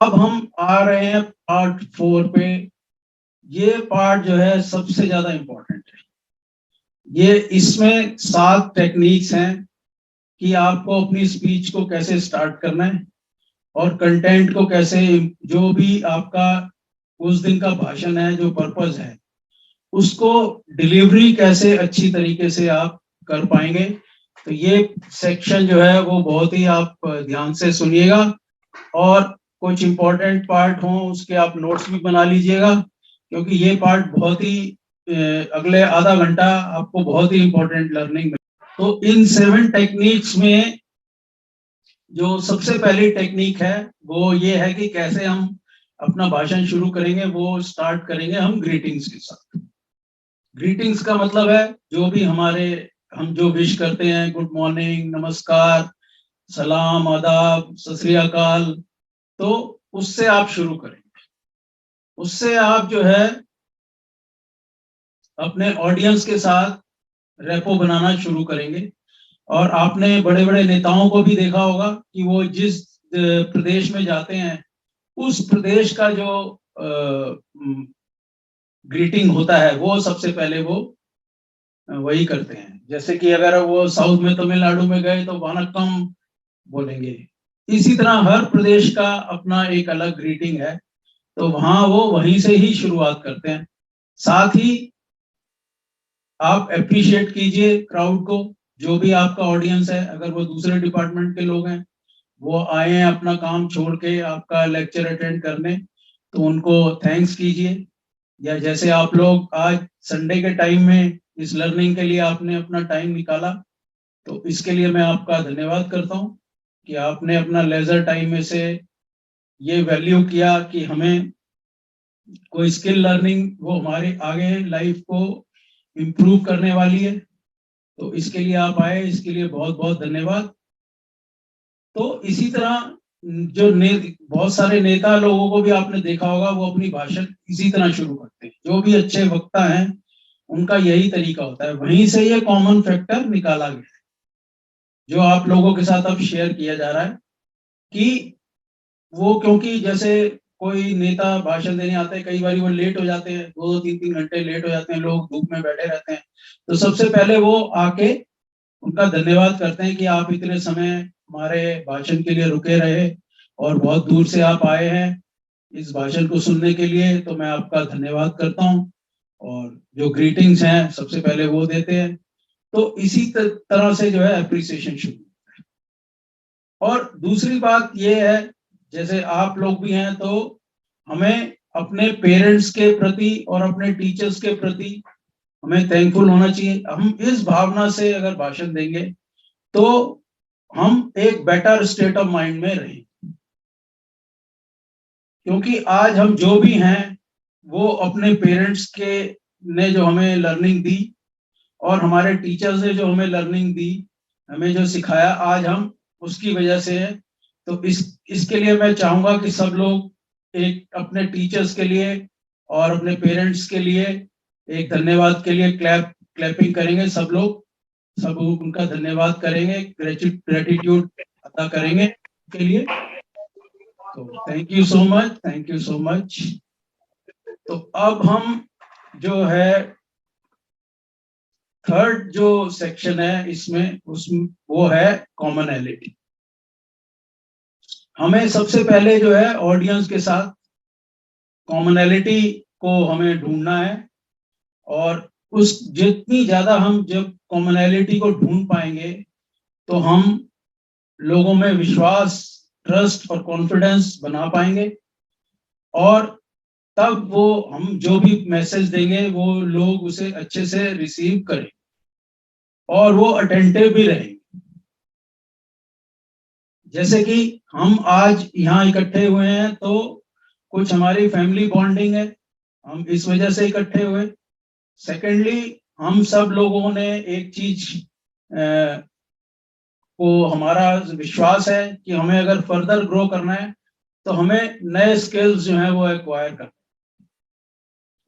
अब हम आ रहे हैं पार्ट 4 पे। ये पार्ट जो है सबसे ज्यादा इम्पोर्टेंट है। ये इसमें 7 टेक्निक्स हैं कि आपको अपनी स्पीच को कैसे स्टार्ट करना है और कंटेंट को कैसे, जो भी आपका उस दिन का भाषण है, जो पर्पस है, उसको डिलीवरी कैसे अच्छी तरीके से आप कर पाएंगे। तो ये सेक्शन जो है वो बहुत ही आप ध्यान से सुनिएगा, और कुछ इंपॉर्टेंट पार्ट हो उसके आप नोट्स भी बना लीजिएगा, क्योंकि ये पार्ट बहुत ही अगले आधा घंटा आपको बहुत ही इंपॉर्टेंट लर्निंग में। तो इन 7 टेक्निक्स में जो सबसे पहली टेक्निक है वो ये है कि कैसे हम अपना भाषण शुरू करेंगे। वो स्टार्ट करेंगे हम ग्रीटिंग्स के साथ। ग्रीटिंग्स का मतलब है जो भी हमारे, हम जो विश करते हैं, गुड मॉर्निंग, नमस्कार, सलाम, आदाब, सत श्री अकाल, तो उससे आप शुरू करेंगे। उससे आप जो है अपने ऑडियंस के साथ रेपो बनाना शुरू करेंगे। और आपने बड़े बड़े नेताओं को भी देखा होगा कि वो जिस प्रदेश में जाते हैं, उस प्रदेश का जो ग्रीटिंग होता है वो सबसे पहले वो वही करते हैं। जैसे कि अगर वो साउथ में, तमिलनाडु में गए तो वनक्कम बोलेंगे। इसी तरह हर प्रदेश का अपना एक अलग ग्रीटिंग है, तो वहां वो वहीं से ही शुरुआत करते हैं। साथ ही आप अप्रिशिएट कीजिए क्राउड को, जो भी आपका ऑडियंस है। अगर वो दूसरे डिपार्टमेंट के लोग हैं, वो आए हैं अपना काम छोड़ के आपका लेक्चर अटेंड करने, तो उनको थैंक्स कीजिए। या जैसे आप लोग आज संडे के टाइम में इस लर्निंग के लिए आपने अपना टाइम निकाला, तो इसके लिए मैं आपका धन्यवाद करता हूँ कि आपने अपना लेजर टाइम में से ये वैल्यू किया कि हमें कोई स्किल लर्निंग वो हमारे आगे लाइफ को इम्प्रूव करने वाली है। तो इसके लिए आप आए, इसके लिए बहुत बहुत धन्यवाद। तो इसी तरह बहुत सारे नेता लोगों को भी आपने देखा होगा, वो अपनी भाषण इसी तरह शुरू करते हैं। जो भी अच्छे वक्ता हैं उनका यही तरीका होता है। वहीं से ये कॉमन फैक्टर निकाला गया है, जो आप लोगों के साथ अब शेयर किया जा रहा है। कि वो, क्योंकि जैसे कोई नेता भाषण देने आते हैं, कई बार वो लेट हो जाते हैं, 2-3 घंटे लेट हो जाते हैं, लोग धूप में बैठे रहते हैं। तो सबसे पहले वो आके उनका धन्यवाद करते हैं कि आप इतने समय हमारे भाषण के लिए रुके रहे और बहुत दूर से आप आए हैं इस भाषण को सुनने के लिए, तो मैं आपका धन्यवाद करता हूँ। और जो ग्रीटिंग्स हैं सबसे पहले वो देते हैं। तो इसी तरह से जो है अप्रिसिएशन शुरू होता है। और दूसरी बात ये है, जैसे आप लोग भी हैं, तो हमें अपने पेरेंट्स के प्रति और अपने टीचर्स के प्रति हमें थैंकफुल होना चाहिए। हम इस भावना से अगर भाषण देंगे तो हम एक बेटर स्टेट ऑफ माइंड में रहें। क्योंकि आज हम जो भी हैं वो अपने पेरेंट्स के ने जो हमें लर्निंग दी और हमारे टीचर्स ने जो हमें लर्निंग दी, हमें जो सिखाया, आज हम उसकी वजह से है। तो इसके लिए मैं चाहूंगा कि सब लोग एक अपने टीचर्स के लिए और अपने पेरेंट्स के लिए एक धन्यवाद के लिए क्लैपिंग करेंगे। सब उनका धन्यवाद करेंगे, ग्रेटिट्यूड अदा करेंगे के लिए। तो thank you so much, thank you so much. तो अब हम जो है थर्ड जो सेक्शन है इसमें, उसमें वो है कॉमनैलिटी। हमें सबसे पहले जो है ऑडियंस के साथ कॉमनैलिटी को हमें ढूंढना है। और उस जितनी ज्यादा हम जब कॉमनैलिटी को ढूंढ पाएंगे तो हम लोगों में विश्वास, ट्रस्ट और कॉन्फिडेंस बना पाएंगे। और तब वो हम जो भी मैसेज देंगे वो लोग उसे अच्छे से रिसीव करें और वो अटेंटिव भी रहेंगे। जैसे कि हम आज यहाँ इकट्ठे हुए हैं तो कुछ हमारी फैमिली बॉन्डिंग है, हम इस वजह से इकट्ठे हुए। सेकेंडली, हम सब लोगों ने एक चीज को हमारा विश्वास है कि हमें अगर फर्दर ग्रो करना है तो हमें नए स्किल्स जो है वो एक्वायर करना।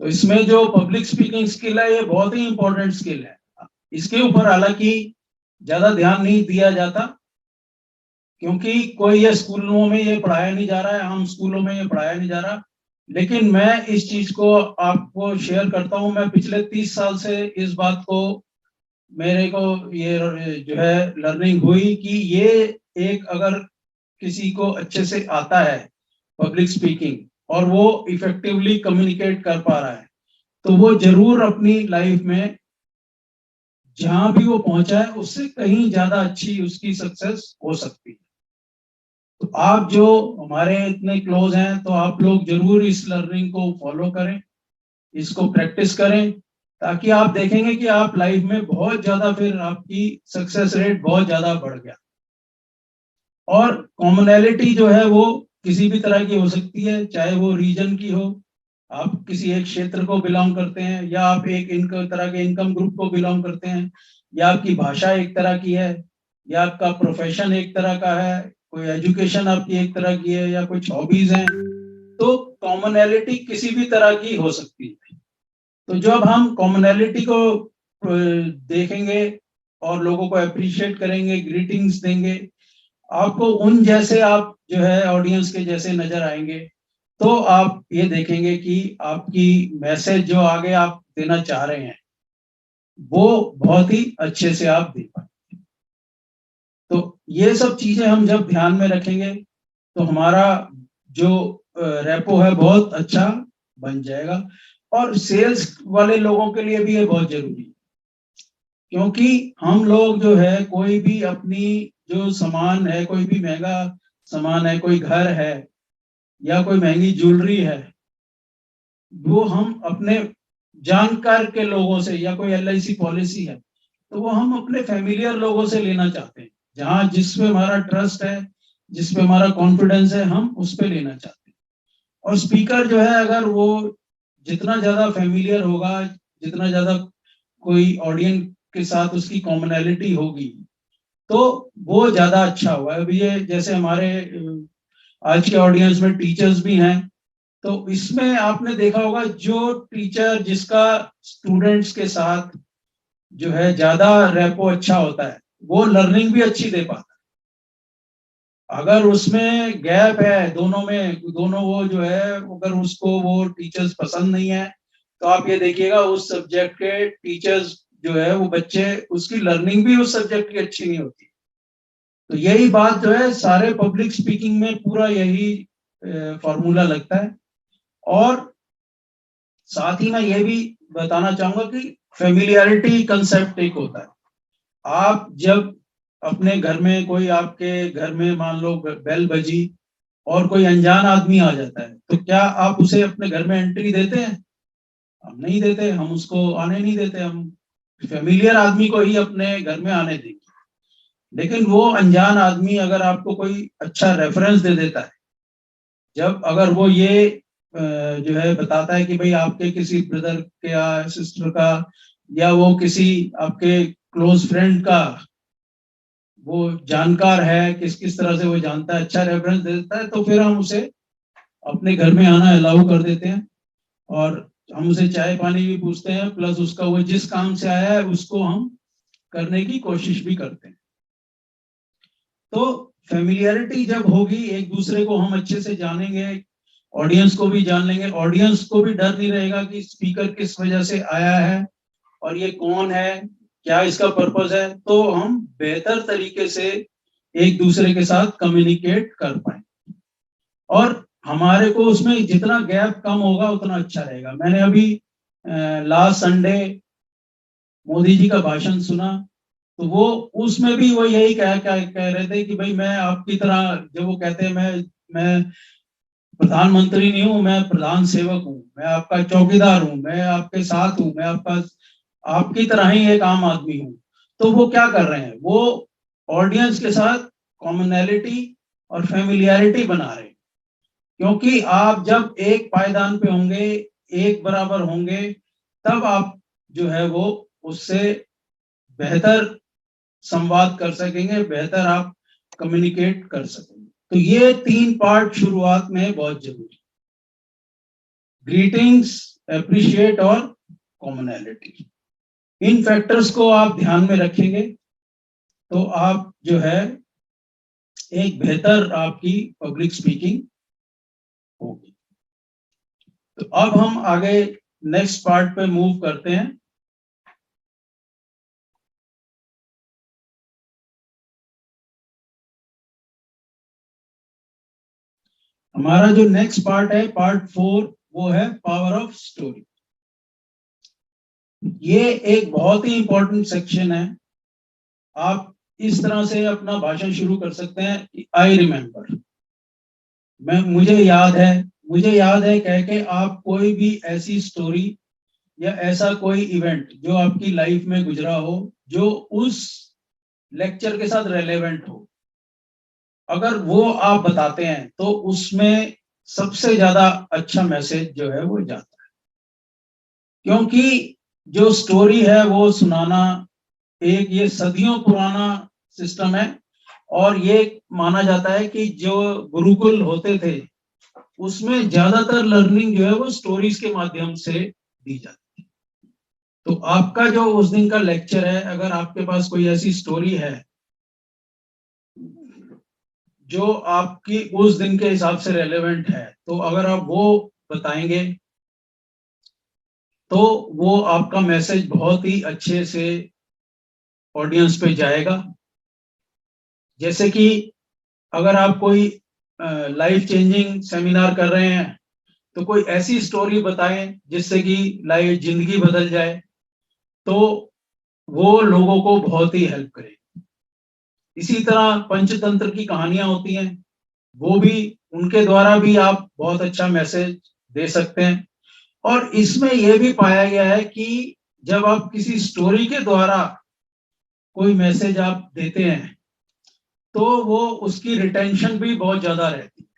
तो इसमें जो पब्लिक स्पीकिंग स्किल है ये बहुत ही इंपॉर्टेंट स्किल है। इसके ऊपर हालांकि ज्यादा ध्यान नहीं दिया जाता, क्योंकि कोई ये स्कूलों में ये पढ़ाया नहीं जा रहा है, हम स्कूलों में ये पढ़ाया नहीं जा रहा। लेकिन मैं इस चीज को आपको शेयर करता हूँ। मैं पिछले 30 साल से इस बात को, मेरे को ये जो है लर्निंग हुई कि ये एक, अगर किसी को अच्छे से आता है पब्लिक स्पीकिंग और वो इफेक्टिवली कम्युनिकेट कर पा रहा है, तो वो जरूर अपनी लाइफ में जहां भी वो पहुंचा है उससे कहीं ज्यादा अच्छी उसकी सक्सेस हो सकती है। तो आप जो हमारे इतने क्लोज हैं, तो आप लोग जरूर इस लर्निंग को फॉलो करें, इसको प्रैक्टिस करें, ताकि आप देखेंगे कि आप लाइफ में बहुत ज्यादा, फिर आपकी सक्सेस रेट बहुत ज्यादा बढ़ गया। और कॉमनैलिटी जो है वो किसी भी तरह की हो सकती है, चाहे वो रीजन की हो, आप किसी एक क्षेत्र को बिलोंग करते हैं, या आप एक तरह के इनकम ग्रुप को बिलोंग करते हैं, या आपकी भाषा एक तरह की है, या आपका प्रोफेशन एक तरह का है, कोई एजुकेशन आपकी एक तरह की है, या कुछ हॉबीज हैं, तो कॉमनैलिटी किसी भी तरह की हो सकती है। तो जब हम कॉमनैलिटी को देखेंगे और लोगों को अप्रिशिएट करेंगे, ग्रीटिंग्स देंगे, आपको उन जैसे, आप जो है ऑडियंस के जैसे नजर आएंगे, तो आप ये देखेंगे कि आपकी मैसेज जो आगे आप देना चाह रहे हैं वो बहुत ही अच्छे से आप दे पाएंगे। तो ये सब चीजें हम जब ध्यान में रखेंगे तो हमारा जो रेपो है बहुत अच्छा बन जाएगा। और सेल्स वाले लोगों के लिए भी ये बहुत जरूरी है, क्योंकि हम लोग जो है कोई भी अपनी जो सामान है, कोई भी महंगा सामान है, कोई घर है या कोई महंगी ज्वेलरी है, वो हम अपने जानकार के लोगों से, या कोई LIC पॉलिसी है तो वो हम अपने फैमिलियर लोगों से लेना चाहते हैं, जहां जिसपे हमारा ट्रस्ट है, जिसपे हमारा कॉन्फिडेंस है, हम उस पे लेना चाहते हैं। और स्पीकर जो है, अगर वो जितना ज्यादा फैमिलियर होगा, जितना ज्यादा कोई ऑडियंस के साथ उसकी कॉमनैलिटी होगी, तो वो ज्यादा अच्छा होगा। अभी ये जैसे हमारे आज के ऑडियंस में टीचर्स भी हैं, तो इसमें आपने देखा होगा जो टीचर जिसका स्टूडेंट्स के साथ जो है ज्यादा रेपो अच्छा होता है, वो लर्निंग भी अच्छी दे पाता है। अगर उसमें गैप है दोनों में, दोनों वो जो है, अगर उसको वो टीचर्स पसंद नहीं है, तो आप ये देखिएगा उस सब्जेक्ट के टीचर्स जो है, वो बच्चे, उसकी लर्निंग भी उस सब्जेक्ट की अच्छी नहीं होती। तो यही बात जो है सारे पब्लिक स्पीकिंग में पूरा यही फॉर्मूला लगता है। और साथ ही मैं ये भी बताना चाहूंगा कि फेमिलियरिटी कंसेप्ट एक होता है। आप जब अपने घर में, कोई आपके घर में मान लो बेल बजी और कोई अनजान आदमी आ जाता है, तो क्या आप उसे अपने घर में एंट्री देते हैं? हम नहीं देते, हम उसको आने नहीं देते। हम फेमिलियर आदमी को ही अपने घर में आने देंगे। लेकिन वो अनजान आदमी अगर आपको कोई अच्छा रेफरेंस दे देता है, जब अगर वो ये जो है बताता है कि भाई आपके किसी ब्रदर के या सिस्टर का, या वो किसी आपके क्लोज फ्रेंड का वो जानकार है, किस किस तरह से वो जानता है, अच्छा रेफरेंस दे देता है, तो फिर हम उसे अपने घर में आना अलाउ कर देते हैं। और हम उसे चाय पानी भी पूछते हैं, प्लस उसका वो जिस काम से आया है उसको हम करने की कोशिश भी करते हैं। तो फेमिलियरिटी जब होगी, एक दूसरे को हम अच्छे से जानेंगे, ऑडियंस को भी जान लेंगे, ऑडियंस को भी डर नहीं रहेगा कि स्पीकर किस वजह से आया है और ये कौन है, क्या इसका पर्पस है, तो हम बेहतर तरीके से एक दूसरे के साथ कम्युनिकेट कर पाए। और हमारे को उसमें जितना गैप कम होगा उतना अच्छा रहेगा। मैंने अभी लास्ट संडे मोदी जी का भाषण सुना, तो वो उसमें भी वो यही कह रहे थे कि भाई मैं आपकी तरह, जब वो कहते हैं मैं प्रधानमंत्री नहीं हूं, मैं प्रधान सेवक हूं, मैं आपका चौकीदार हूं, मैं आपके साथ हूं, मैं आपकी तरह ही एक आम आदमी हूं। तो वो क्या कर रहे हैं, वो ऑडियंस के साथ कॉमनैलिटी और फेमिलियरिटी बना रहे हैं। क्योंकि आप जब एक पायदान पे होंगे, एक बराबर होंगे, तब आप जो है वो उससे बेहतर संवाद कर सकेंगे, बेहतर आप कम्युनिकेट कर सकेंगे। तो ये 3 पार्ट शुरुआत में बहुत जरूरी, ग्रीटिंग्स, अप्रिशिएट और कॉमनैलिटी। इन फैक्टर्स को आप ध्यान में रखेंगे तो आप जो है एक बेहतर आपकी पब्लिक स्पीकिंग होगी। तो अब हम आगे नेक्स्ट पार्ट पे मूव करते हैं। हमारा जो नेक्स्ट पार्ट है, पार्ट 4, वो है पावर ऑफ स्टोरी। ये एक बहुत ही इंपॉर्टेंट सेक्शन है। आप इस तरह से अपना भाषण शुरू कर सकते हैं, आई रिमेम्बर, मुझे याद है कह के आप कोई भी ऐसी स्टोरी या ऐसा कोई इवेंट जो आपकी लाइफ में गुजरा हो, जो उस लेक्चर के साथ रेलेवेंट हो, अगर वो आप बताते हैं तो उसमें सबसे ज्यादा अच्छा मैसेज जो है वो जाता है। क्योंकि जो स्टोरी है वो सुनाना एक ये सदियों पुराना सिस्टम है, और ये माना जाता है कि जो गुरुकुल होते थे उसमें ज्यादातर लर्निंग जो है वो स्टोरीज के माध्यम से दी जाती है। तो आपका जो उस दिन का लेक्चर है, अगर आपके पास कोई ऐसी स्टोरी है जो आपकी उस दिन के हिसाब से रेलेवेंट है, तो अगर आप वो बताएंगे तो वो आपका मैसेज बहुत ही अच्छे से ऑडियंस पे जाएगा। जैसे कि अगर आप कोई लाइफ चेंजिंग सेमिनार कर रहे हैं, तो कोई ऐसी स्टोरी बताएं जिससे कि लाइफ जिंदगी बदल जाए, तो वो लोगों को बहुत ही हेल्प करेगी। इसी तरह पंचतंत्र की कहानियां होती हैं, वो भी, उनके द्वारा भी आप बहुत अच्छा मैसेज दे सकते हैं। और इसमें यह भी पाया गया है कि जब आप किसी स्टोरी के द्वारा कोई मैसेज आप देते हैं तो वो उसकी रिटेंशन भी बहुत ज्यादा रहती है,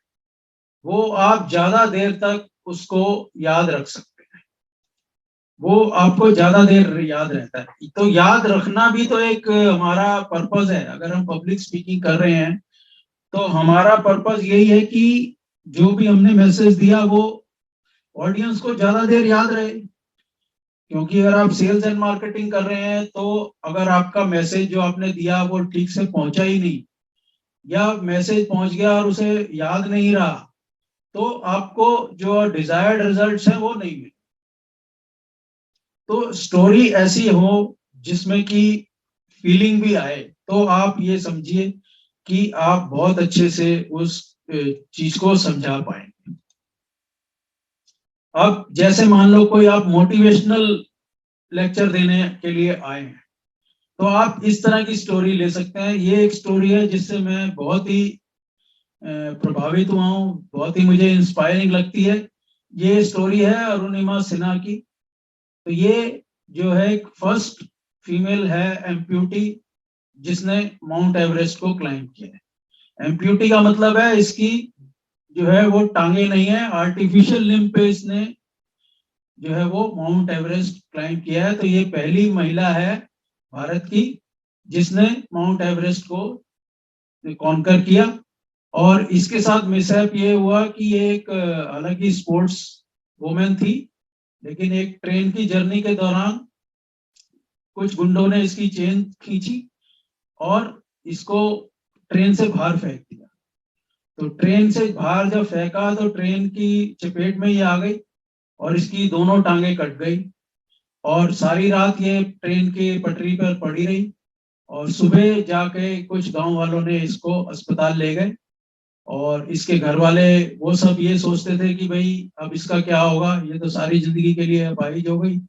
वो आप ज्यादा देर तक उसको याद रख सकते हैं, वो आपको ज्यादा देर याद रहता है। तो याद रखना भी तो एक हमारा पर्पस है। अगर हम पब्लिक स्पीकिंग कर रहे हैं तो हमारा पर्पस यही है कि जो भी हमने मैसेज दिया वो ऑडियंस को ज्यादा देर याद रहे। क्योंकि अगर आप सेल्स एंड मार्केटिंग कर रहे हैं तो अगर आपका मैसेज जो आपने दिया वो ठीक से पहुंचा ही नहीं, या मैसेज पहुंच गया और उसे याद नहीं रहा, तो आपको जो डिजायर्ड रिजल्ट्स हैं वो नहीं मिले। तो स्टोरी ऐसी हो जिसमें कि फीलिंग भी आए, तो आप ये समझिए कि आप बहुत अच्छे से उस चीज को समझा पाएंगे। अब जैसे मान लो कोई आप मोटिवेशनल लेक्चर देने के लिए आए हैं, तो आप इस तरह की स्टोरी ले सकते हैं। ये एक स्टोरी है जिससे मैं बहुत ही प्रभावित हुआ हूँ, बहुत ही मुझे इंस्पायरिंग लगती है। ये स्टोरी है अरुणिमा सिन्हा की। तो ये जो है एक फर्स्ट फीमेल है एम्प्यूटी जिसने माउंट एवरेस्ट को क्लाइंब किया है। एम्प्यूटी का मतलब है इसकी जो है वो टांगे नहीं है, आर्टिफिशियल लिम्ब पे इसने जो है वो माउंट एवरेस्ट क्लाइंब किया है। तो ये पहली महिला है भारत की जिसने माउंट एवरेस्ट को कॉन्कर किया। और इसके साथ मिसहैप ये हुआ कि ये एक हालांकि स्पोर्ट्स वुमेन थी, लेकिन एक ट्रेन की जर्नी के दौरान कुछ गुंडों ने इसकी चेन खींची और इसको ट्रेन से बाहर फेंक दिया। तो ट्रेन से बाहर जब फेंका तो ट्रेन की चपेट में ये आ गई और इसकी दोनों टांगे कट गई, और सारी रात ये ट्रेन के पटरी पर पड़ी रही। और सुबह जाके कुछ गांव वालों ने इसको अस्पताल ले गए, और इसके घर वाले वो सब ये सोचते थे कि भाई अब इसका क्या होगा, ये तो सारी जिंदगी के लिए अपाहिज हो गई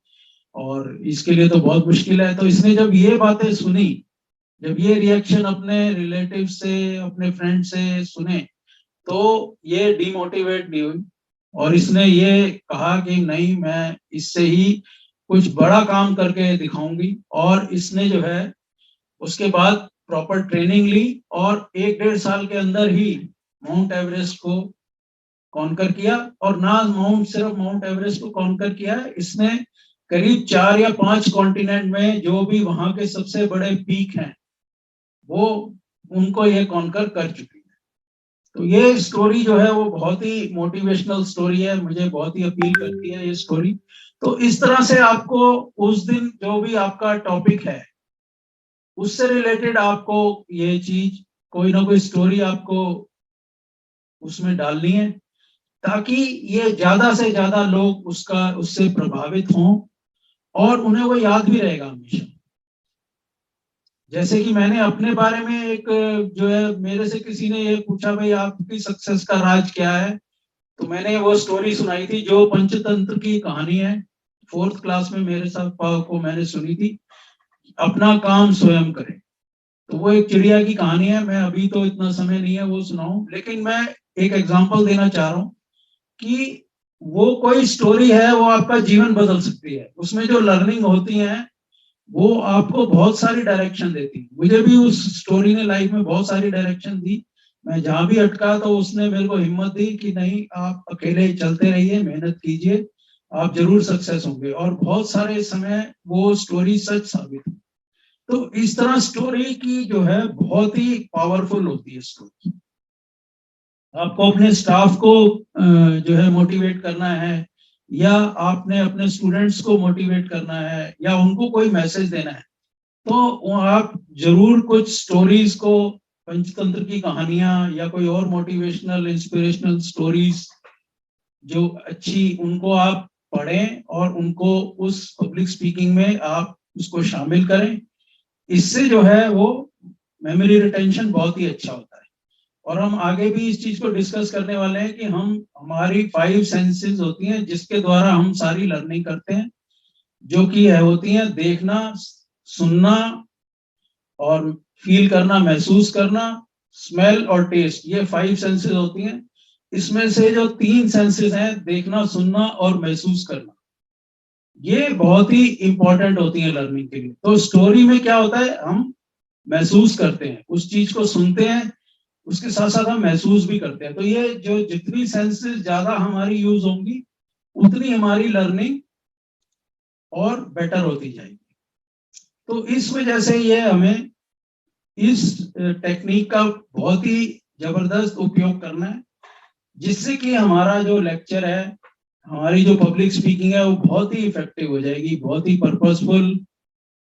और इसके लिए तो बहुत मुश्किल है। तो इसने जब ये बातें सुनी, जब ये रिएक्शन अपने रिलेटिव से, अपने फ्रेंड से सुने, तो ये डिमोटिवेट नहीं हुई और इसने ये कहा कि नहीं, मैं इससे ही कुछ बड़ा काम करके दिखाऊंगी। और इसने जो है उसके बाद प्रॉपर ट्रेनिंग ली और 1-1.5 साल के अंदर ही माउंट एवरेस्ट को कॉन्कर किया। और ना सिर्फ माउंट एवरेस्ट को कॉन्कर किया, इसने करीब 4 या 5 कॉन्टिनेंट में जो भी वहां के सबसे बड़े पीक हैं वो उनको ये कॉन्कर कर चुकी है। तो ये स्टोरी जो है वो बहुत ही मोटिवेशनल स्टोरी है, मुझे बहुत ही अपील करती है ये स्टोरी। तो इस तरह से आपको उस दिन जो भी आपका टॉपिक है उससे रिलेटेड आपको ये चीज कोई ना कोई स्टोरी आपको उसमें डालनी है, ताकि ये ज्यादा से ज्यादा लोग उससे प्रभावित हों और उन्हें वो याद भी रहेगा हमेशा। जैसे कि मैंने अपने बारे में एक, जो है, मेरे से किसी ने ये पूछा, भाई आपकी सक्सेस का राज क्या है, तो मैंने वो स्टोरी सुनाई थी जो पंचतंत्र की कहानी है, 4th क्लास में मेरे साथ को मैंने सुनी थी, अपना काम स्वयं करें। तो वो एक चिड़िया की कहानी है, मैं अभी तो इतना समय नहीं है वो सुनाऊं, लेकिन मैं एक एग्जांपल देना चाह रहा हूं कि वो कोई स्टोरी है, वो आपका जीवन बदल सकती है। उसमें जो लर्निंग होती है वो आपको बहुत सारी डायरेक्शन देती है। मुझे भी उस स्टोरी ने लाइफ में बहुत सारी डायरेक्शन दी। मैं जहां भी अटका तो उसने मेरे को हिम्मत दी कि नहीं, आप अकेले चलते रहिए, मेहनत कीजिए, आप जरूर सक्सेस होंगे। और बहुत सारे समय वो स्टोरी सच साबित हुई। तो इस तरह स्टोरी की जो है बहुत ही पावरफुल होती है स्टोरी। आपको अपने स्टाफ को जो है मोटिवेट करना है, या आपने अपने स्टूडेंट्स को मोटिवेट करना है, या उनको कोई मैसेज देना है, तो आप जरूर कुछ स्टोरीज को, पंचतंत्र की कहानियां या कोई और मोटिवेशनल इंस्पिरेशनल स्टोरीज जो अच्छी, उनको आप पढ़ें और उनको उस पब्लिक स्पीकिंग में आप उसको शामिल करें। इससे जो है वो मेमोरी रिटेंशन बहुत ही अच्छा होता है। और हम आगे भी इस चीज को डिस्कस करने वाले हैं कि हमारी 5 सेंसेस होती हैं जिसके द्वारा हम सारी लर्निंग करते हैं, जो कि होती हैं देखना, सुनना और फील करना, महसूस करना, स्मेल और टेस्ट। ये 5 सेंसेस होती हैं। इसमें से जो 3 सेंसेस हैं, देखना, सुनना और महसूस करना, ये बहुत ही इंपॉर्टेंट होती है लर्निंग के लिए। तो स्टोरी में क्या होता है, हम महसूस करते हैं, उस चीज को सुनते हैं, उसके साथ साथ हम महसूस भी करते हैं। तो ये जो जितनी सेंसेस ज्यादा हमारी यूज होंगी, उतनी हमारी लर्निंग और बेटर होती जाएगी। तो इस वजह से ये हमें इस टेक्निक का बहुत ही जबरदस्त उपयोग करना है, जिससे कि हमारा जो लेक्चर है, हमारी जो पब्लिक स्पीकिंग है, वो बहुत ही इफेक्टिव हो जाएगी, बहुत ही पर्पसफुल,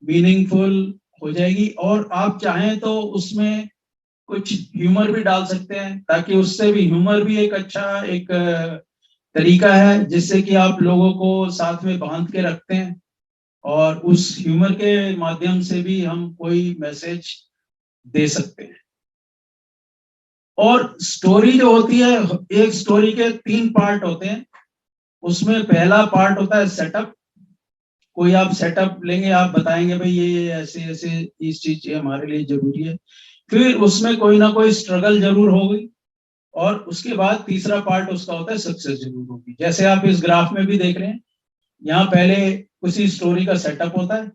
मीनिंगफुल हो जाएगी। और आप चाहें तो उसमें कुछ ह्यूमर भी डाल सकते हैं, ताकि उससे भी, ह्यूमर भी एक अच्छा एक तरीका है जिससे कि आप लोगों को साथ में बांध के रखते हैं, और उस ह्यूमर के माध्यम से भी हम कोई मैसेज दे सकते हैं। और स्टोरी जो होती है, एक स्टोरी के 3 पार्ट होते हैं। उसमें पहला पार्ट होता है सेटअप। कोई आप सेटअप लेंगे, आप बताएंगे भाई ये ऐसे ऐसे इस चीज हमारे लिए जरूरी है। फिर उसमें कोई ना कोई स्ट्रगल जरूर होगी, और उसके बाद तीसरा पार्ट उसका होता है सक्सेस जरूर होगी। जैसे आप इस ग्राफ में भी देख रहे हैं, यहाँ पहले उसी स्टोरी का सेटअप होता है,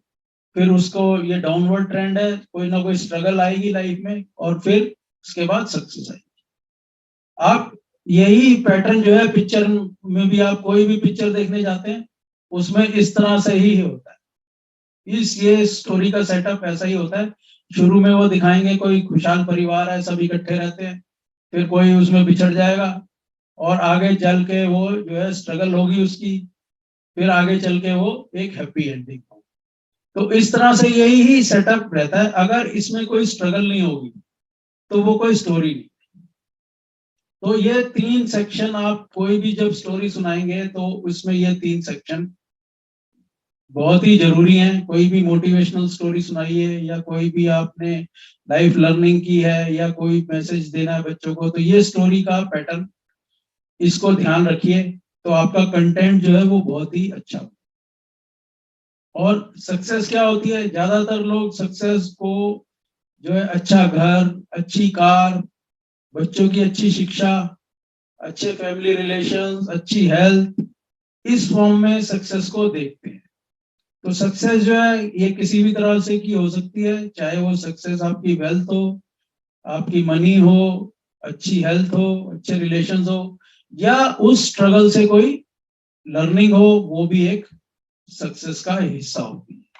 फिर उसको, ये डाउनवर्ड ट्रेंड है, कोई ना कोई स्ट्रगल आएगी लाइफ में, और फिर उसके बाद सक्सेस आएगी। आप यही पैटर्न जो है पिक्चर में भी, आप कोई भी पिक्चर देखने जाते हैं उसमें इस तरह से ही होता है। ये स्टोरी का सेटअप ऐसा ही होता है। शुरू में वो दिखाएंगे कोई खुशहाल परिवार है, सब इकट्ठे रहते हैं, फिर कोई उसमें बिछड़ जाएगा, और आगे चल के वो जो है स्ट्रगल होगी उसकी, फिर आगे चल के वो एक हैप्पी एंडिंग हो। तो इस तरह से यही ही सेटअप रहता है। अगर इसमें कोई स्ट्रगल नहीं होगी तो वो कोई स्टोरी नहीं। तो ये 3 सेक्शन, आप कोई भी जब स्टोरी सुनाएंगे तो उसमें ये 3 सेक्शन बहुत ही जरूरी हैं। कोई भी मोटिवेशनल स्टोरी सुनाइए, या कोई भी आपने लाइफ लर्निंग की है, या कोई मैसेज देना है बच्चों को, तो ये स्टोरी का पैटर्न, इसको ध्यान रखिए, तो आपका कंटेंट जो है वो बहुत ही अच्छा हो। और सक्सेस क्या होती है, ज्यादातर लोग सक्सेस को जो है अच्छा घर, अच्छी कार, बच्चों की अच्छी शिक्षा, अच्छे फैमिली रिलेशंस, अच्छी हेल्थ, इस फॉर्म में सक्सेस को देखते हैं। तो सक्सेस जो है ये किसी भी तरह से की हो सकती है, चाहे वो सक्सेस आपकी वेल्थ हो, आपकी मनी हो, अच्छी हेल्थ हो, अच्छे रिलेशंस हो, या उस स्ट्रगल से कोई लर्निंग हो, वो भी एक सक्सेस का हिस्सा होती है।